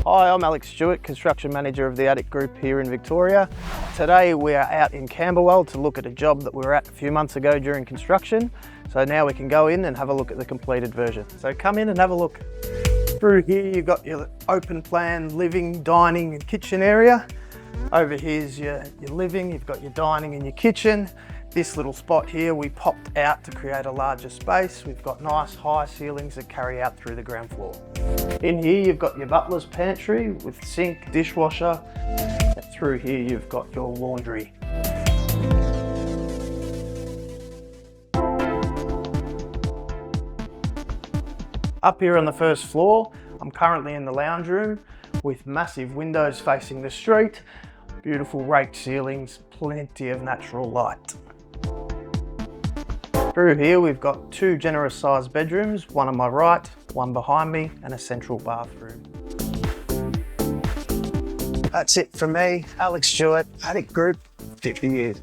Hi, I'm Alex Stewart, Construction Manager of the Attic Group here in Victoria. Today we are out in Camberwell to look at a job that we were at a few months ago during construction. So now we can go in and have a look at the completed version. So come in and have a look. Through here you've got your open plan living, dining and kitchen area. Over here's your living, you've got your dining and your kitchen. This little spot here we popped out to create a larger space. We've got nice high ceilings that carry out through the ground floor. In here you've got your butler's pantry with sink, dishwasher. And through here you've got your laundry. Up here on the first floor, I'm currently in the lounge room with massive windows facing the street, beautiful raked ceilings, plenty of natural light. Through here we've got two generous sized bedrooms, one on my right, one behind me, and a central bathroom. That's it from me, Alex Stewart, Attic Group, 50 years.